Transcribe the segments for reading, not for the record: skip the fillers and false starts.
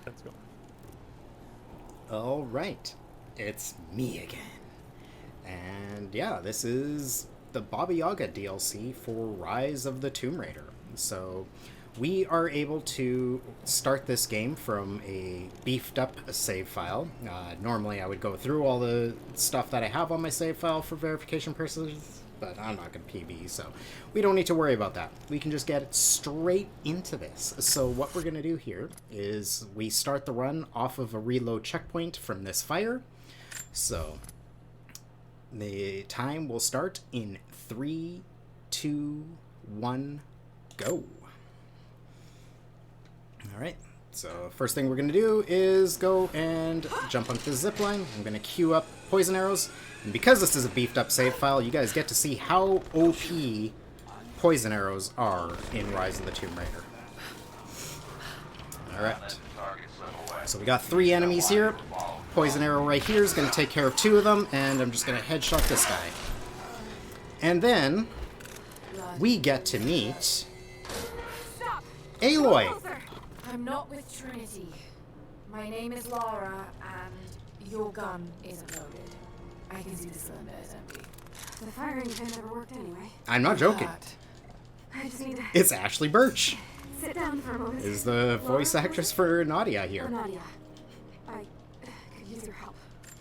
let's go. All right, it's me again. And yeah, this is the Baba Yaga DLC for Rise of the Tomb Raider. So we are able to start this game from a beefed up save file. Normally I would go through all the stuff that I have on my save file for verification purposes, but I'm not going to PB, so we don't need to worry about that. We can just get straight into this. So what we're going to do here is we start the run off of a reload checkpoint from this fire. So the time will start in 3, 2, 1, go. Alright, so first thing we're going to do is go and jump onto the zip line. I'm going to queue up poison arrows. And because this is a beefed up save file, you guys get to see how OP poison arrows are in Rise of the Tomb Raider. Alright, so we got 3 enemies here. Poison arrow right here is going to take care of 2 of them, and I'm just going to headshot this guy. And then we get to meet Aloy. I'm not with Trinity. My name is Laura, and your gun isn't loaded. I can see the cylinder is empty. The firing pin never worked anyway. I'm not joking. I just need to It's Ashley Birch. sit down for a moment. Is the voice actress for Nadia here. Nadia, I could use your help.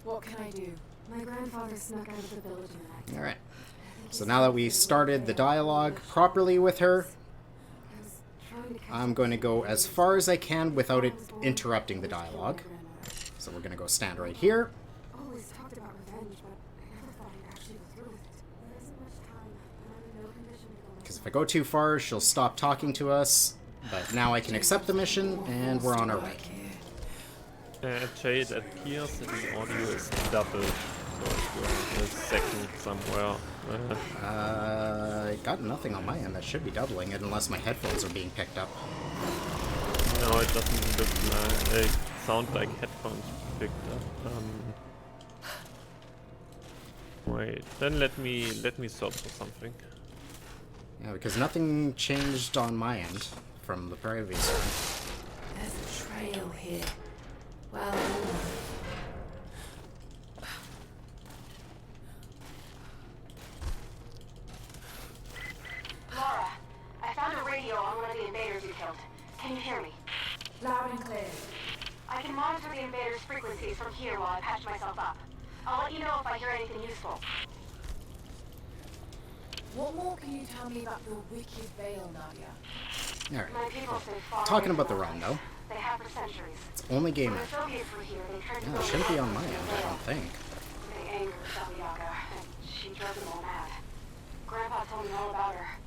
What can I do? My grandfather snuck out of the village in the night. Alright. So now that we started the dialogue properly with her, I was trying to catch I'm going to go as far as I can without it interrupting the dialogue. So we're going to go stand right here. Always talked about revenge, but I never thought he'd actually go through with it. There isn't much time, and I'm in no condition to go. Because if I go too far, she'll stop talking to us. But now I can accept the mission, and we're on our way. Jay, it appears that the audio is double, so if you're on the second somewhere. I got nothing on my end that should be doubling it, unless my headphones are being picked up. No, it doesn't look like, sound like headphones picked up. Wait, then let me search for something. Yeah, because nothing changed on my end from the previous one. There's a trail here. Well, Laura, I found a radio on one of the invaders you killed. Can you hear me? loud and clear. I can monitor the invaders' frequencies from here while I patch myself up. I'll let you know if I hear anything useful. What more can you tell me about your wicked veil, Nadia? Alright. My people stay far Talking away about the from run, us. though. They have for centuries. It's only game When the end. Soviets were here, they tried to No, build it shouldn't be a on my end, I don't think. They angered Baba Yaga, and she drove them all mad. Grandpa told me all about her.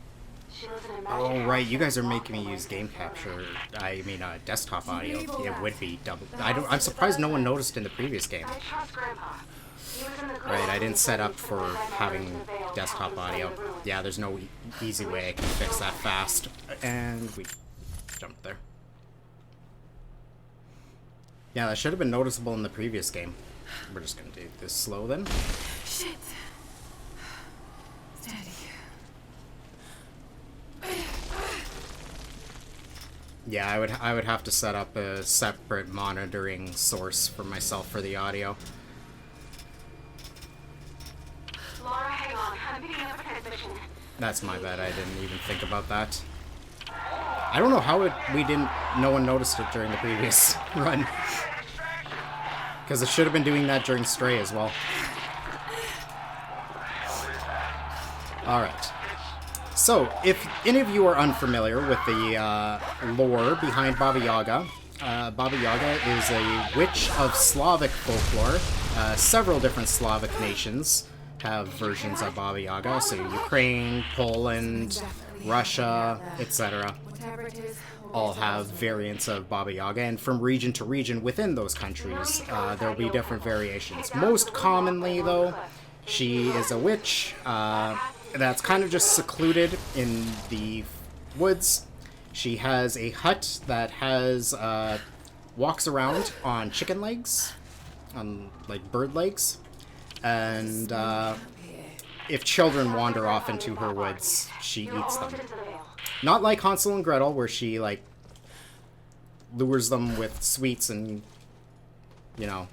She lives in a magic Oh, house right, you guys are that's making me locked use away game from capture. everyone. Desktop audio. believe all It that? would be double. I'm surprised no one noticed in the previous game. I trust Grandpa. He was in the Right, I didn't set up for garage having desktop audio. Yeah, there's no easy way I can fix that fast. And we jumped there. Yeah, that should have been noticeable in the previous game. We're just gonna do this slow then. Shit. Steady. Yeah, I would have to set up a separate monitoring source for myself for the audio. Laura, hang on. I'm picking up a transmission. That's my bad. I didn't even think about that. I don't know how no one noticed it during the previous run. Because it should have been doing that during Stray as well. Alright. So, if any of you are unfamiliar with the lore behind Baba Yaga, Baba Yaga is a witch of Slavic folklore. Several different Slavic nations have versions of Baba Yaga, so Ukraine, Poland, Russia, etc. Whatever it is, all have variants of Baba Yaga, and from region to region within those countries, there'll be different variations. Most commonly, though, she is a witch that's kind of just secluded in the woods. She has a hut that has walks around on chicken legs, on like bird legs, and if children wander off into her woods, she eats them. Not like Hansel and Gretel, where she, like, lures them with sweets and, you know,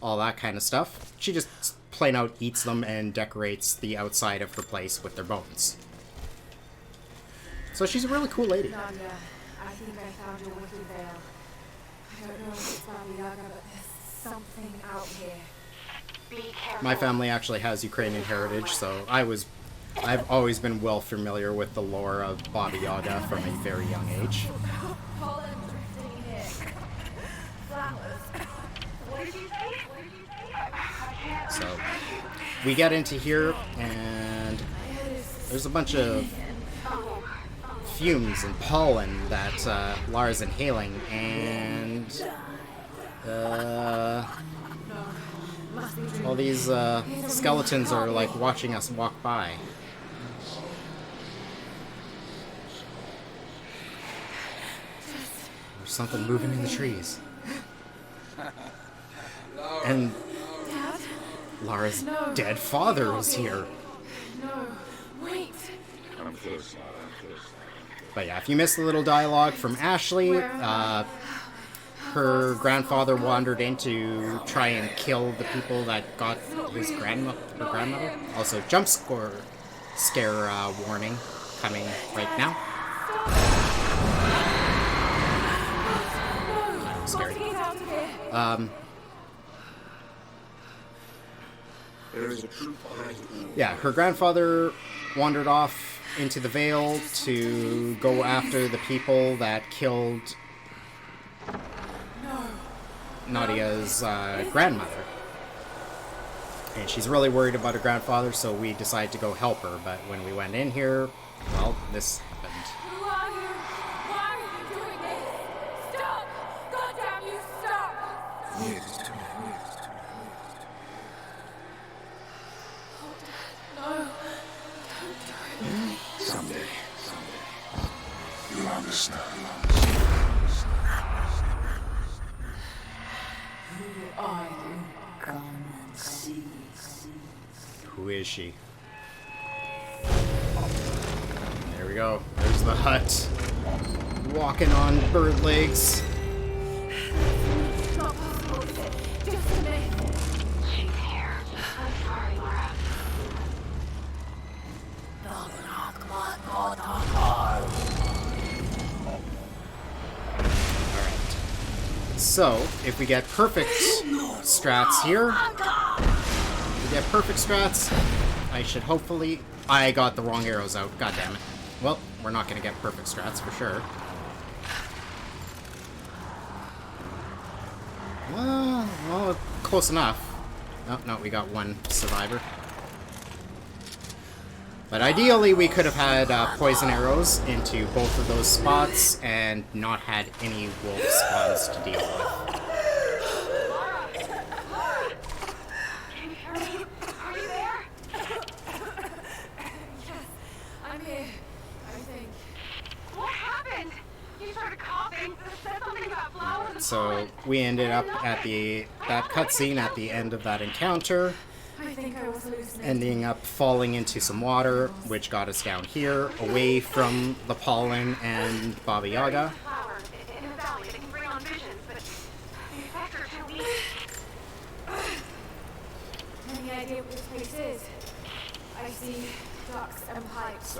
all that kind of stuff. She just plain out eats them and decorates the outside of her place with their bones. So she's a really cool lady. Nadia, I think I found your wicked veil. I don't know if it's Baba Yaga, but there's something out here. Be careful. My family actually has Ukrainian heritage, so I've always been well familiar with the lore of Baba Yaga from a very young age. Pollen drifting here. Flowers. What did you say? What did you say? I can't. So we get into here, and there's a bunch of fumes and pollen that Lara's inhaling, and all these skeletons are like watching us walk by. There's something moving in the trees. And Dad? Lara's No. dead father is here. No. Wait. I'm close. But yeah, if you missed the little dialogue from Ashley, her grandfather wandered in to try and kill the people that got her grandmother. Also, jump scare warning coming right now. No. Scary. Get out of here. There is a troop behind you. Yeah, her grandfather wandered off into the Vale to go after the people that killed Nadia's grandmother. And she's really worried about her grandfather, so we decided to go help her. But when we went in here, well, this happened. Who are you? Why are you doing this? Stop! God damn you, stop! Wait, it's too late. No. Someday. You'll understand. Who are you? Come and see. Who is she? There we go. There's the hut. Walking on bird legs. Not possible, is it? Just a minute. She's here. I'm sorry, Laura. So, if we get perfect strats here, I should hopefully... I got the wrong arrows out, god damn it. Well, we're not going to get perfect strats for sure. Well, close enough. Oh, no, we got one survivor. But ideally, we could have had poison arrows into both of those spots and not had any wolf spawns to deal with. Laura! Can you hear me? Are you there? Yes, I'm here. I think. What happened? You started coughing. Said something about flowers and So pollen. we ended up at that cutscene at the end of that encounter, I think I was hallucinating. ending up falling into some water, which got us down here, away from the pollen and Baba Yaga. Flower in the valley that can bring on visions, but the effects are too weak. Any idea what this place is? I see ducks and pipes.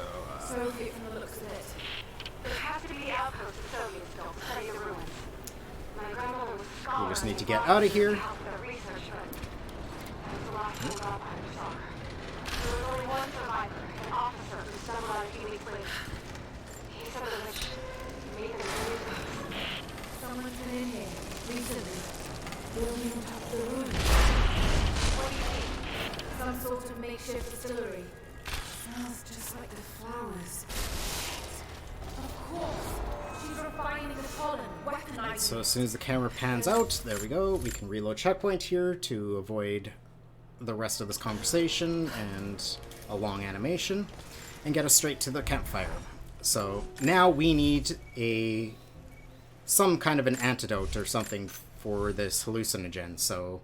Soviet from the looks of it. There has to be the outpost the Soviets built to study the ruins. My grandmother was a scholar. We just need to get out of here. Help with her research, but that was the last time Bob ever saw her. There was only one survivor, an officer who stumbled out a few weeks later. He said the witch made them believe him. Someone's been in here recently, building on top of the ruins. What do you mean? Some sort of makeshift distillery. Smells just like the flowers. Of course, she's refining the pollen, weaponizing. So as soon as the camera pans out, there we go, we can reload checkpoint here to avoid the rest of this conversation and a long animation, and get us straight to the campfire. So now we need some kind of an antidote or something for this hallucinogen, so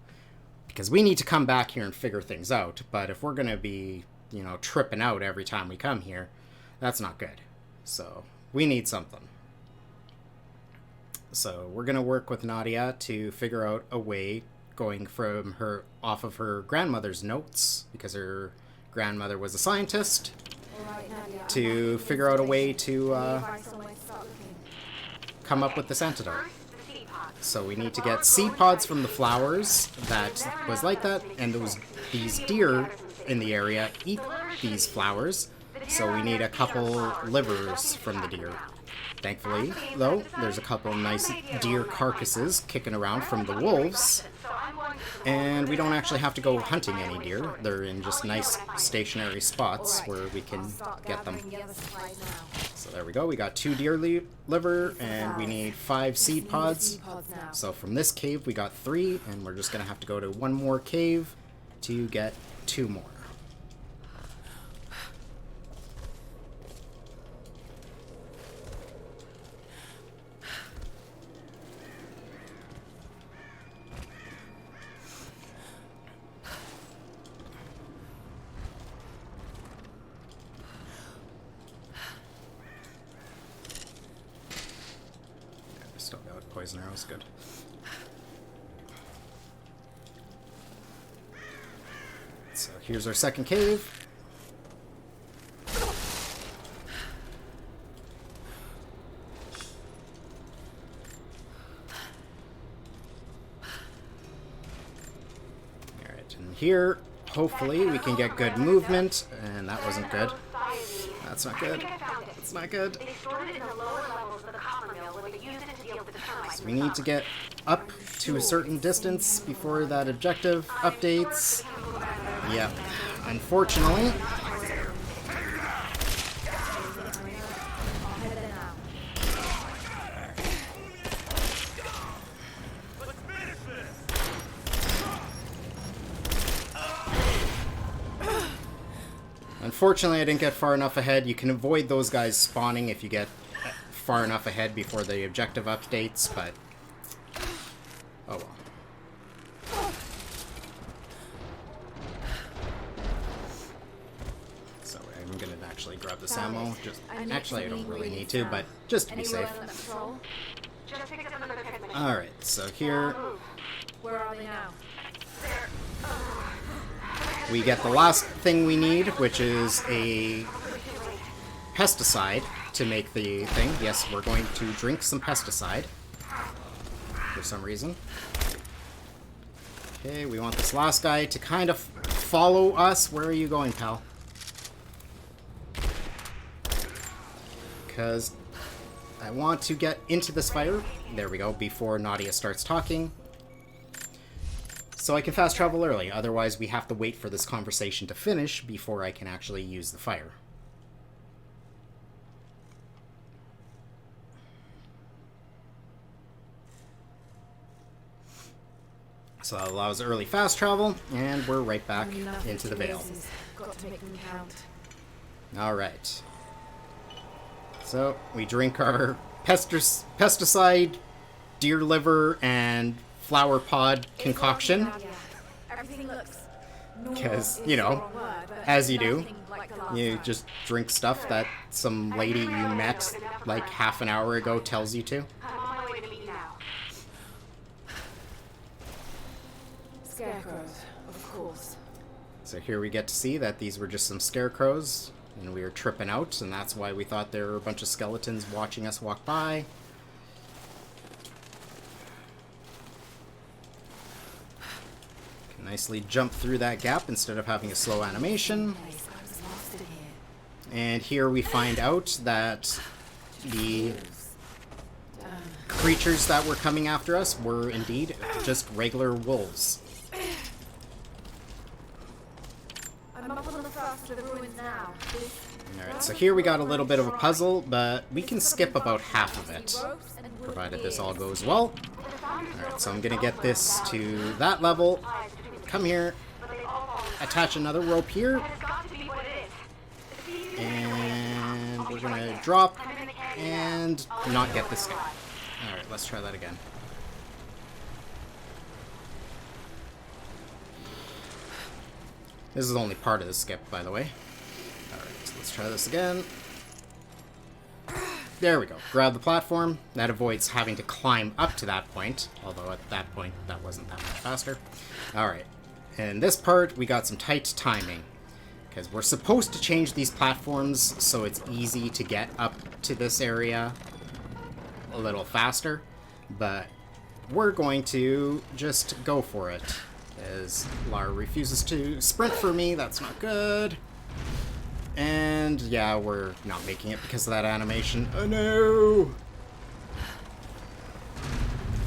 because we need to come back here and figure things out, but if we're going to be, you know, tripping out every time we come here, that's not good. So we need something. So we're gonna work with Nadia to figure out a way, going from her off of her grandmother's notes, because her grandmother was a scientist, Alright, Nadia, I'm to back. figure out a way to Advice somewhere to start looking. come up with this antidote. The seed pods. So we need to get seed pods from the flowers that was like that, and these deer in the area eat these flowers, so we need a couple livers from the deer. Thankfully, though, there's a couple nice deer carcasses kicking around from the wolves, and we don't actually have to go hunting any deer. They're in just nice stationary spots where we can get them. Gathering the other supplies now. So there we go, we got 2 deer liver, and we need 5 seed pods. Seed pods now. So from this cave we got 3, and we're just gonna have to go to one more cave to get 2 more. Still got poison arrows, good. So here's our second cave. Alright, and here, hopefully, we can get good movement, and that wasn't good. That's not good. That's not good. They stored it in the lower levels of the copper mill where they used it to deal with the termites. We need to get up to a certain distance before that objective updates. Yep. Unfortunately, I'll head there now. I didn't get far enough ahead. You can avoid those guys spawning if you get far enough ahead before the objective updates, but oh well. So I'm gonna actually grab this ammo. Actually, I don't really need to, but just to be safe. Anyone on that patrol? Just picked up another pigment. Alright, so here Where are they now? we get the last thing we need, which is a pesticide to make the thing. Yes, we're going to drink some pesticide for some reason. Okay, we want this last guy to kind of follow us. Where are you going, pal? Because I want to get into this fire. There we go, before Nadia starts talking. So I can fast travel early, otherwise we have to wait for this conversation to finish before I can actually use the fire. So that allows early fast travel, and we're right back into the Vale. Got to make them count. Alright. So, we drink our pesticide, deer liver, and flower pod concoction. Nadia, everything looks normal. 'Cause, is you know, the wrong word, but as you do, nothing like the last You time. just drink stuff that some lady you met like half an hour ago tells you to. I'm on my way to meet you now. Scarecrows, of course. So here we get to see that these were just some scarecrows, and we were tripping out, and that's why we thought there were a bunch of skeletons watching us walk by. Can nicely jump through that gap instead of having a slow animation. Place, I was lost in here. And here we find out that the creatures that were coming after us were indeed just regular wolves. I'm up on the first of the ruins now. This Alright, so here we got a little bit of a puzzle, but we can skip about half of it, provided this all goes well. Alright, so I'm gonna get this to that level, come here, attach another rope here, It's got to be what it is. and we're gonna drop and not get this guy. Alright, let's try that again. This is only part of the skip, by the way. Alright, so let's try this again. There we go. Grab the platform. That avoids having to climb up to that point. Although at that point, that wasn't that much faster. Alright. In this part, we got some tight timing. Because we're supposed to change these platforms so it's easy to get up to this area a little faster. But we're going to just go for it. As Lara refuses to sprint for me. That's not good. And yeah, we're not making it because of that animation. Oh no!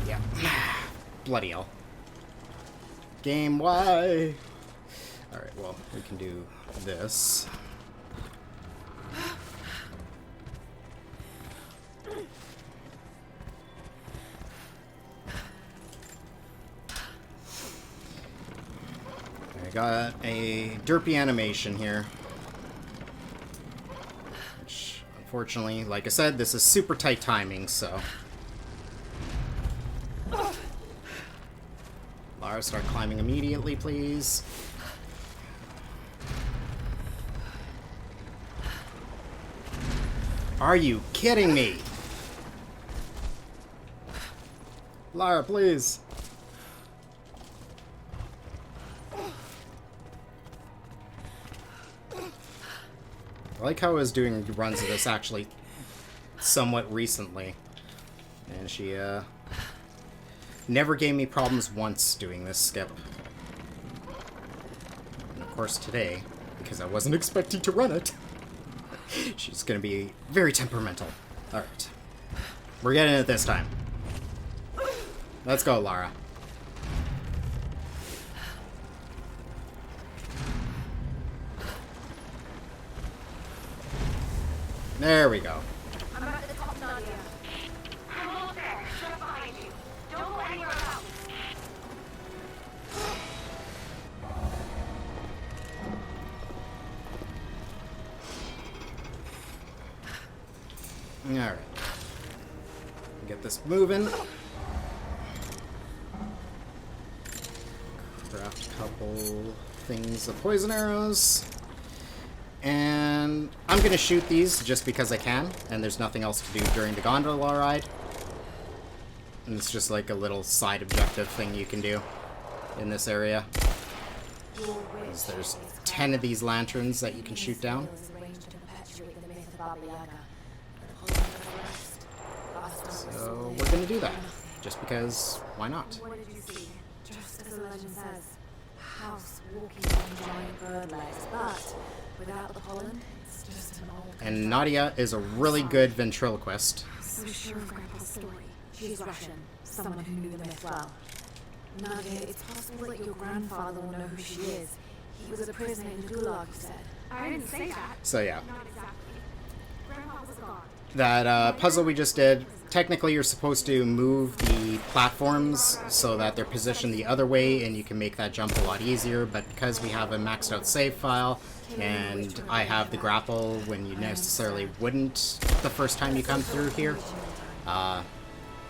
Yeah. Bloody hell. Game, why? Alright, well, we can do this. I got a derpy animation here. Which, unfortunately, like I said, this is super tight timing, so... Lara, start climbing immediately, please. Are you kidding me? Lara, please. I like how I was doing runs of this actually somewhat recently. And she, never gave me problems once doing this skip. And of course today, because I wasn't expecting to run it, she's gonna be very temperamental. Alright. We're getting it this time. Let's go, Lara. There we go. I'm at the top, Nadia. I'm almost there. Just behind you. Don't go anywhere else. Alright. Get this moving. Craft a couple things of poison arrows. And I'm gonna shoot these just because I can, and there's nothing else to do during the gondola ride. And it's just like a little side objective thing you can do in this area. Because there's 10 of these lanterns that you can shoot down. So we're gonna do that, just because why not? What did you see? Just as the legend says, a house walking on giant bird legs, but without the pollen, it's just an old... And Nadia is a really good ventriloquist. So sure of Grandpa's story. She's Russian, someone who knew the myth well. Nadia, it's possible that your grandfather will know who she is. He was a prisoner in the Gulag, you said. I didn't say that. So yeah, Not exactly. Grandpa was gone. that puzzle we just did, technically you're supposed to move the platforms so that they're positioned the other way and you can make that jump a lot easier, but because we have a maxed out save file and I have the grapple when you necessarily wouldn't the first time you come through here,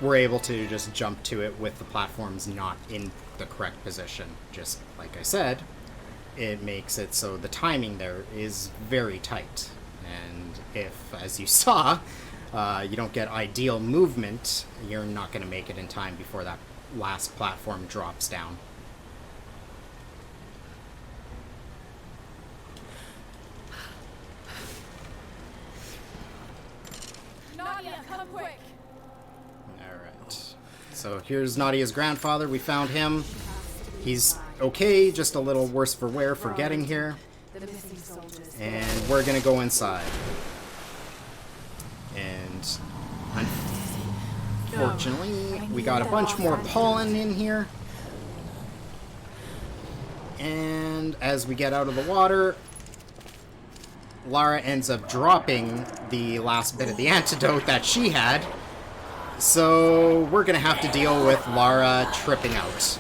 we're able to just jump to it with the platforms not in the correct position. Just like I said, it makes it so the timing there is very tight. And if, as you saw, you don't get ideal movement, you're not going to make it in time before that last platform drops down. Nadia, come quick! Alright. So here's Nadia's grandfather. We found him. He's okay, just a little worse for wear for getting here. The missing soldiers. And we're going to go inside. And unfortunately, we got a bunch more pollen in here. And as we get out of the water, Lara ends up dropping the last bit of the antidote that she had. So we're going to have to deal with Lara tripping out.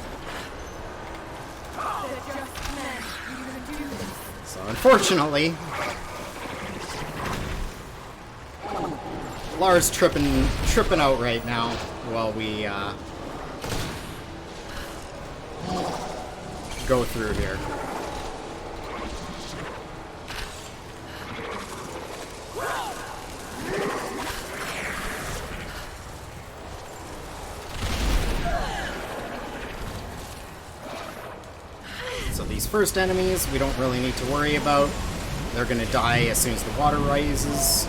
So unfortunately, Lara's tripping out right now while we go through here. these first enemies, we don't really need to worry about. They're gonna die as soon as the water rises.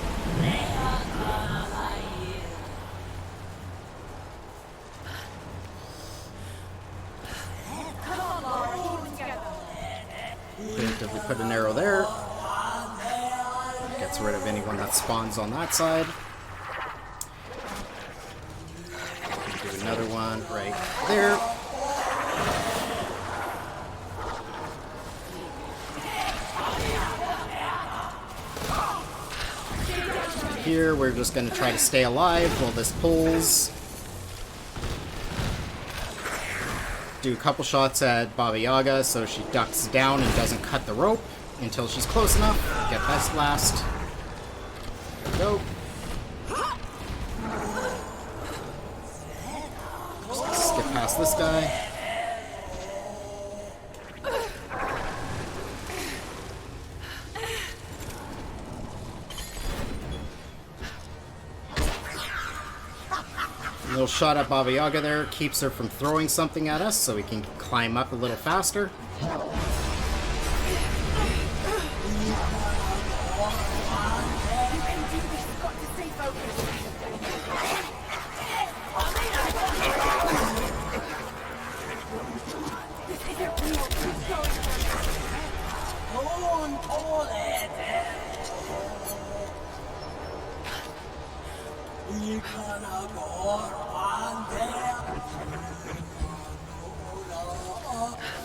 Preemptively put an arrow there. Gets rid of anyone that spawns on that side. Do another one right there. Here, we're just going to try to stay alive while this pulls. Do a couple shots at Baba Yaga so she ducks down and doesn't cut the rope until she's close enough. Get this last. There we go. Just skip past this guy. A little shot at Baba Yaga there keeps her from throwing something at us so we can climb up a little faster.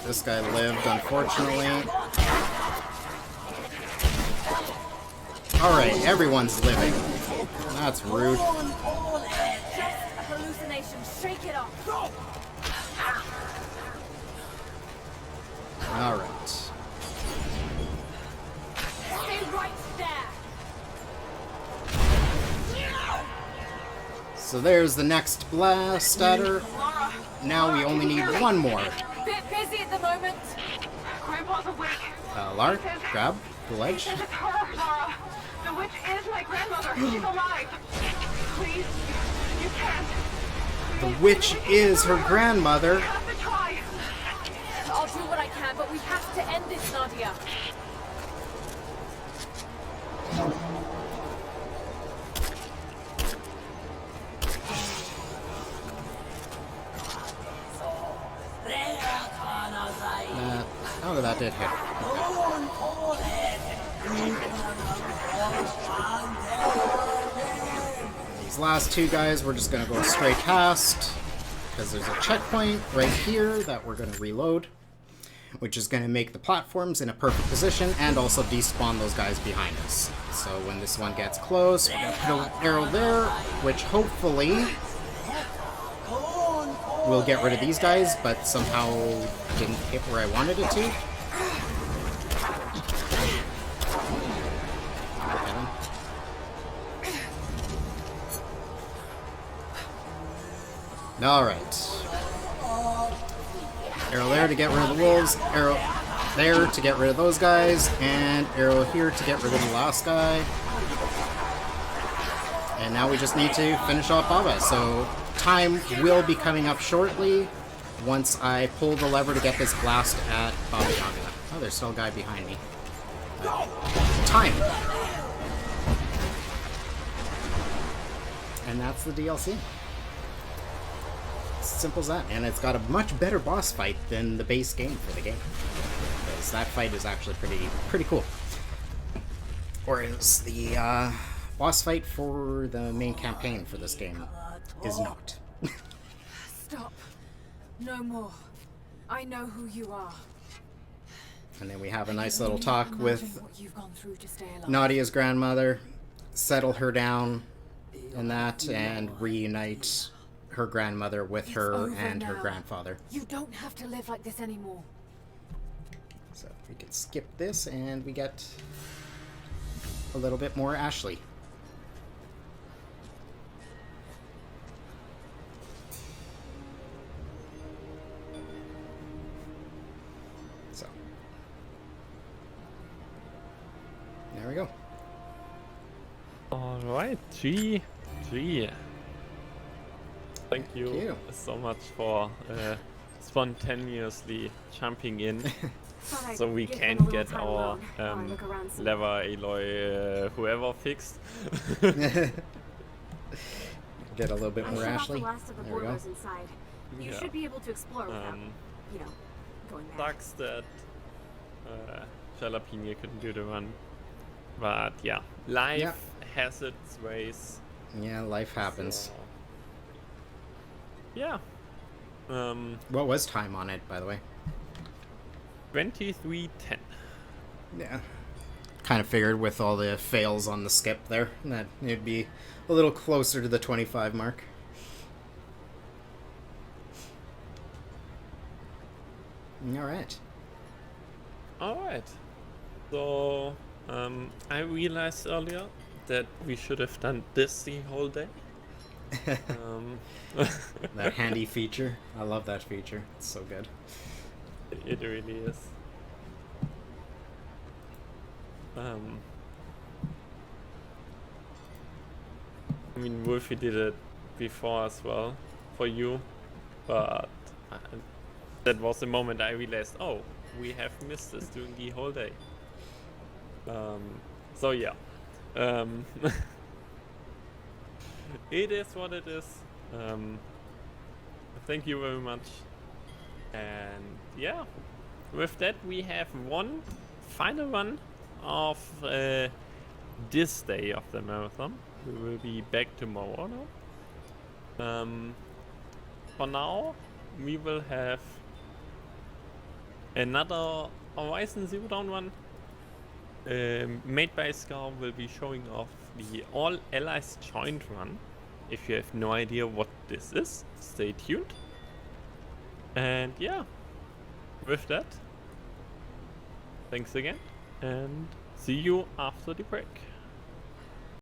This guy lived, unfortunately. Alright, everyone's living. That's rude. Just a hallucination. Shake it off. Alright. Stay right there. So there's the next blast at her. Now we only need one more. Bit busy at the moment. Grandpa's awake. Lara, grab the ledge. He says it's her, Lara. The witch is my grandmother. She's alive. Please, you can't. The witch is her grandmother. You have to try. I'll do what I can, but we have to end this, Nadia. Oh, that did hit. These last two guys we're just going to go straight past because there's a checkpoint right here that we're going to reload, which is going to make the platforms in a perfect position and also despawn those guys behind us. So when this one gets close, we're going to put an arrow there, which hopefully will get rid of these guys, but somehow didn't hit where I wanted it to. Alright. Arrow there to get rid of the wolves, arrow there to get rid of those guys, and arrow here to get rid of the last guy. And now we just need to finish off Baba. So time will be coming up shortly once I pull the lever to get this blast at Baba Yaga. Oh, there's still a guy behind me. Time! And that's the DLC. Simple as that. And it's got a much better boss fight than the base game for the game. Because that fight is actually pretty cool. Whereas the boss fight for the main campaign for this game is not. Stop. No more. I know who you are. And then we have a nice little talk with What you've gone through to stay alive. Nadia's grandmother, settle her down and that, and reunite her grandmother with her over and her now. grandfather. You don't have to live like this anymore. So we can skip this and we get a little bit more Ashley. So there we go. Alright, GG. Thank you you. so much for spontaneously jumping in Thought I'd So we give can them a little get time our alone while I look around some lever alloy whoever fixed. Get a little bit I more shut off Ashley. the last of the There we go. boilers inside. You Yeah. should be able to explore without, Um, you know, going mad. Sucks that Jalapeno couldn't do the run. But yeah, life Yeah. has its ways. Yeah, life happens. So, yeah. What was time on it, by the way? 23:10. Yeah. Kind of figured with all the fails on the skip there that it'd be a little closer to the 25 mark. Alright. Alright. So, I realized earlier that we should have done this the whole day. That handy feature. I love that feature. It's so good. It really is. I mean, Wolfie did it before as well for you, but that was the moment I realized, oh, we have missed this during the whole day. So yeah, it is what it is. Thank you very much, and yeah, with that we have one final run of this day of the marathon. We will be back tomorrow now. For now, we will have another Horizon Zero Dawn run. Made by Scar will be showing off the All Allies Joint run. If you have no idea what this is, stay tuned. And yeah, with that, thanks again, and see you after the break.